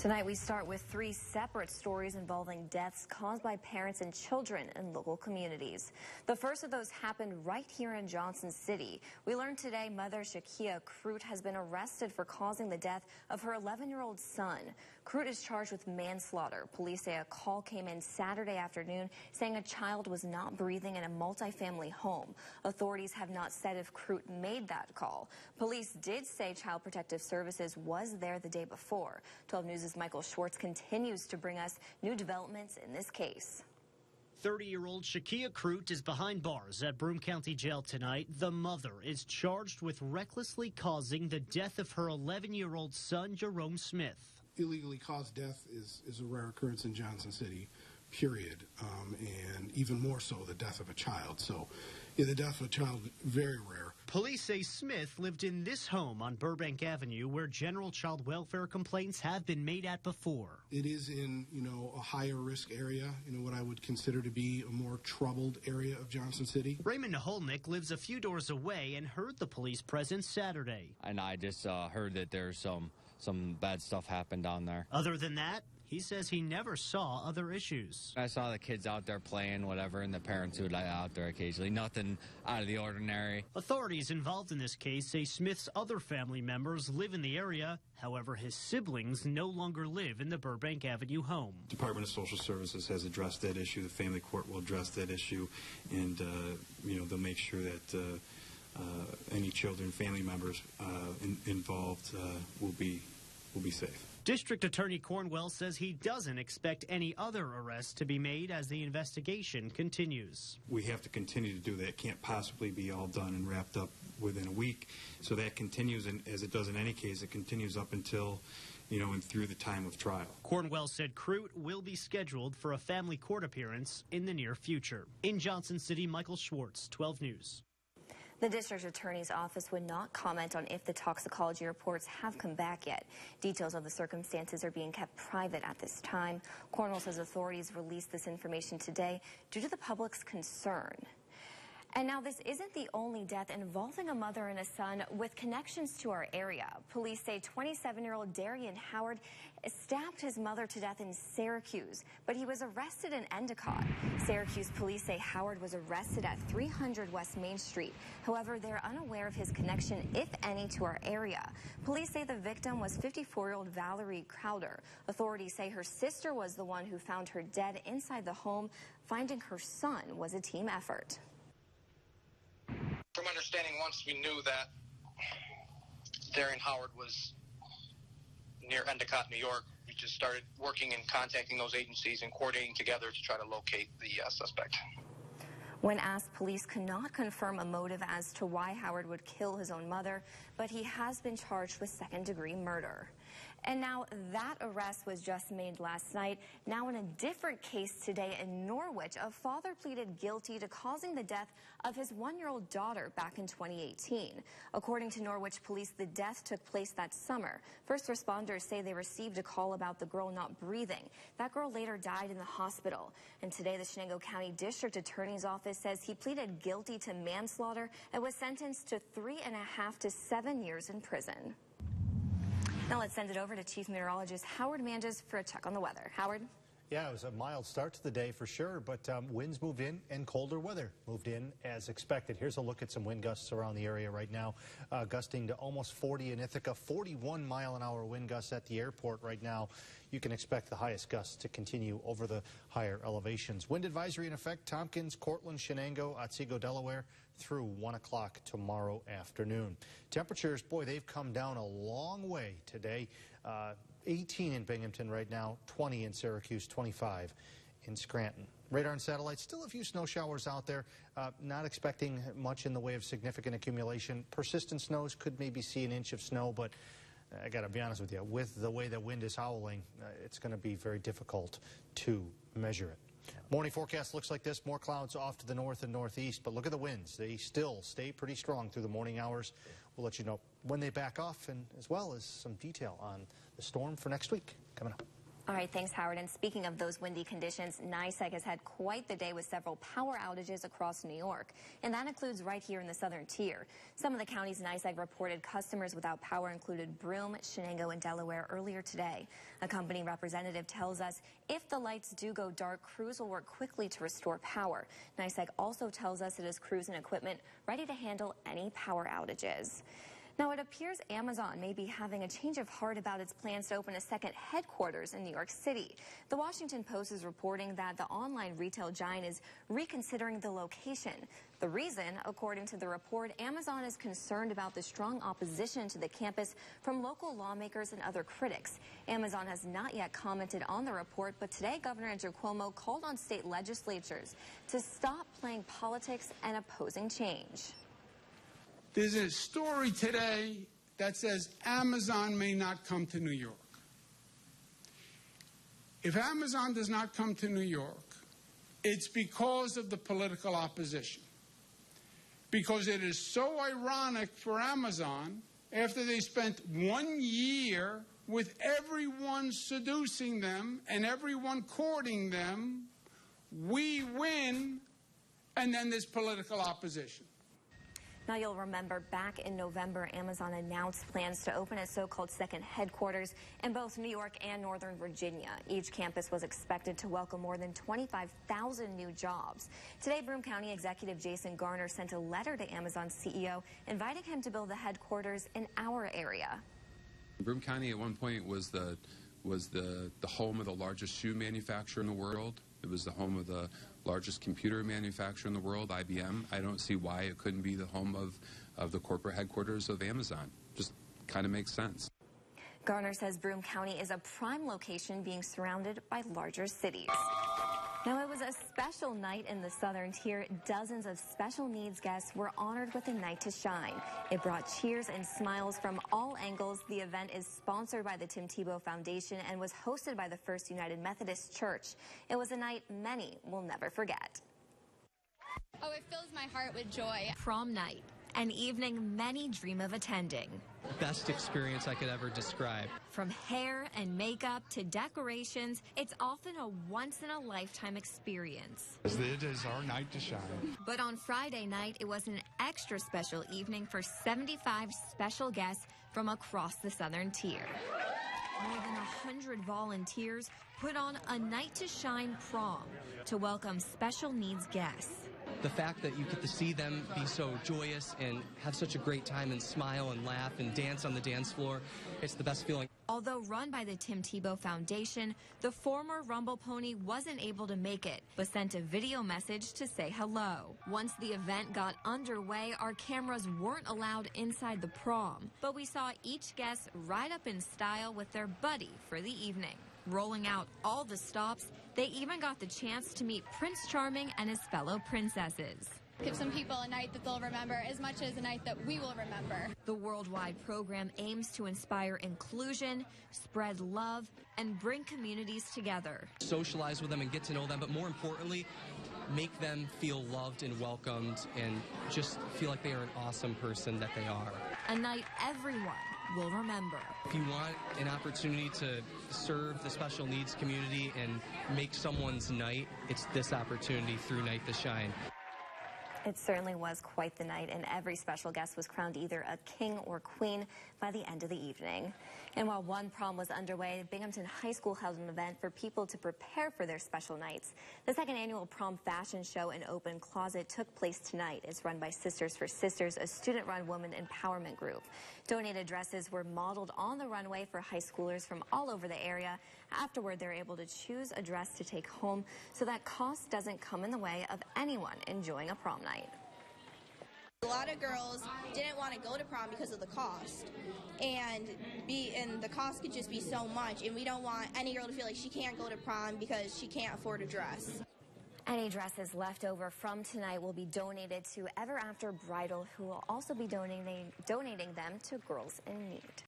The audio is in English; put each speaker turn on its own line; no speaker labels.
Tonight we start with three separate stories involving deaths caused by parents and children in local communities. The first of those happened right here in Johnson City. We learned today mother Shakia Crute has been arrested for causing the death of her 11-year-old son. Crute is charged with manslaughter. Police say a call came in Saturday afternoon saying a child was not breathing in a multifamily home. Authorities have not said if Crute made that call. Police did say Child Protective Services was there the day before. 12 News' Michael Schwartz continues to bring us new developments in this case.
30-year-old Shakia Crute is behind bars at Broome County Jail tonight. The mother is charged with recklessly causing the death of her 11-year-old son, Jerome Smith.
Illegally caused death is a rare occurrence in Johnson City, period, and even more so the death of a child. So the death of a child, very rare.
Police say Smith lived in this home on Burbank Avenue where general child welfare complaints have been made at before.
It is in, a higher risk area, what I would consider to be a more troubled area of Johnson City.
Raymond Naholnick lives a few doors away and heard the police presence Saturday.
And I just heard that there's some bad stuff happened down there.
Other than that, he says he never saw other issues.
I saw the kids out there playing, whatever, and the parents would let out there occasionally. Nothing out of the ordinary.
Authorities involved in this case say Smith's other family members live in the area. However, his siblings no longer live in the Burbank Avenue home.
Department of Social Services has addressed that issue. The family court will address that issue, and they'll make sure that any children, family members involved will be safe.
District Attorney Cornwell says he doesn't expect any other arrests to be made as the investigation continues.
We have to continue to do that. It can't possibly be all done and wrapped up within a week. So that continues, and as it does in any case, it continues up until, and through the time of trial.
Cornwell said Crute will be scheduled for a family court appearance in the near future. In Johnson City, Michael Schwartz, 12 News.
The district attorney's office would not comment on if the toxicology reports have come back yet. Details of the circumstances are being kept private at this time. Cornwell says authorities released this information today due to the public's concern. And now this isn't the only death involving a mother and a son with connections to our area. Police say 27-year-old Darian Howard stabbed his mother to death in Syracuse, but he was arrested in Endicott. Syracuse police say Howard was arrested at 300 West Main Street. However, they're unaware of his connection, if any, to our area. Police say the victim was 54-year-old Valerie Crowder. Authorities say her sister was the one who found her dead inside the home. Finding her son was a team effort.
From understanding, once we knew that Darian Howard was near Endicott, New York, we just started working and contacting those agencies and coordinating together to try to locate the suspect.
When asked, police cannot confirm a motive as to why Howard would kill his own mother, but he has been charged with second-degree murder. And now that arrest was just made last night. Now in a different case today in Norwich, a father pleaded guilty to causing the death of his 1-year-old daughter back in 2018. According to Norwich police, the death took place that summer. First responders say they received a call about the girl not breathing. That girl later died in the hospital. And today the Shenango County District Attorney's Office says he pleaded guilty to manslaughter and was sentenced to 3.5 to 7 years in prison. Now let's send it over to Chief Meteorologist Howard Manges for a check on the weather. Howard?
Yeah, it was a mild start to the day for sure, but winds moved in and colder weather moved in as expected. Here's a look at some wind gusts around the area right now, gusting to almost 40 in Ithaca, 41-mile-an-hour wind gusts at the airport right now. You can expect the highest gusts to continue over the higher elevations. Wind advisory in effect, Tompkins, Cortland, Shenango, Otsego, Delaware, through 1 o'clock tomorrow afternoon. Temperatures, boy, they've come down a long way today. 18 in Binghamton right now, 20 in Syracuse, 25 in Scranton. Radar and satellite, still a few snow showers out there. Not expecting much in the way of significant accumulation. Persistent snows could maybe see an inch of snow, but I got to be honest with you, with the way the wind is howling, it's going to be very difficult to measure it. Morning forecast looks like this. More clouds off to the north and northeast, but look at the winds. They still stay pretty strong through the morning hours. We'll let you know when they back off, and as well as some detail on the storm for next week coming up.
All right, thanks, Howard. And speaking of those windy conditions, NYSEG has had quite the day with several power outages across New York, and that includes right here in the southern tier. Some of the counties NYSEG reported customers without power included Broome, Shenango, and Delaware earlier today. A company representative tells us if the lights do go dark, crews will work quickly to restore power. NYSEG also tells us it has crews and equipment ready to handle any power outages. Now, it appears Amazon may be having a change of heart about its plans to open a second headquarters in New York City. The Washington Post is reporting that the online retail giant is reconsidering the location. The reason, according to the report, Amazon is concerned about the strong opposition to the campus from local lawmakers and other critics. Amazon has not yet commented on the report, but today Governor Andrew Cuomo called on state legislatures to stop playing politics and opposing change.
There's a story today that says Amazon may not come to New York. If Amazon does not come to New York, it's because of the political opposition. Because it is so ironic for Amazon, after they spent 1 year with everyone seducing them and everyone courting them, we win, and then there's political opposition.
Now, you'll remember back in November, Amazon announced plans to open its so-called second headquarters in both New York and Northern Virginia. Each campus was expected to welcome more than 25,000 new jobs. Today, Broome County Executive Jason Garner sent a letter to Amazon's CEO inviting him to build the headquarters in our area.
Broome County at one point was the home of the largest shoe manufacturer in the world. It was the home of the largest computer manufacturer in the world, IBM. I don't see why it couldn't be the home of the corporate headquarters of Amazon. Just kind of makes sense.
Garner says Broome County is a prime location being surrounded by larger cities. Now, it was a special night in the southern tier. Dozens of special needs guests were honored with a night to shine. It brought cheers and smiles from all angles. The event is sponsored by the Tim Tebow Foundation and was hosted by the First United Methodist Church. It was a night many will never forget.
Oh, it fills my heart with joy.
Prom night, an evening many dream of attending.
Best experience I could ever describe.
From hair and makeup to decorations, it's often a once-in-a-lifetime experience.
It is our night to shine.
But on Friday night, it was an extra special evening for 75 special guests from across the southern tier. More than 100 volunteers put on a night to shine prom to welcome special needs guests.
The fact that you get to see them be so joyous and have such a great time and smile and laugh and dance on the dance floor, it's the best feeling.
Although run by the Tim Tebow Foundation, the former Rumble Pony wasn't able to make it, but sent a video message to say hello. Once the event got underway, our cameras weren't allowed inside the prom, but we saw each guest ride up in style with their buddy for the evening. Rolling out all the stops, they even got the chance to meet Prince Charming and his fellow princesses.
Give some people a night that they'll remember as much as a night that we will remember.
The worldwide program aims to inspire inclusion, spread love, and bring communities together.
Socialize with them and get to know them, but more importantly, make them feel loved and welcomed and just feel like they are an awesome person that they are.
A night everyone will remember.
If you want an opportunity to serve the special needs community and make someone's night, it's this opportunity through Night to Shine.
It certainly was quite the night, and every special guest was crowned either a king or queen by the end of the evening. And while one prom was underway, Binghamton High School held an event for people to prepare for their special nights. The second annual prom fashion show and open closet took place tonight. It's run by Sisters for Sisters, a student-run women empowerment group. Donated dresses were modeled on the runway for high schoolers from all over the area. Afterward, they're able to choose a dress to take home so that cost doesn't come in the way of anyone enjoying a prom night.
A lot of girls didn't want to go to prom because of the cost, and the cost could just be so much, and we don't want any girl to feel like she can't go to prom because she can't afford a dress.
Any dresses left over from tonight will be donated to Ever After Bridal, who will also be donating them to Girls in Need.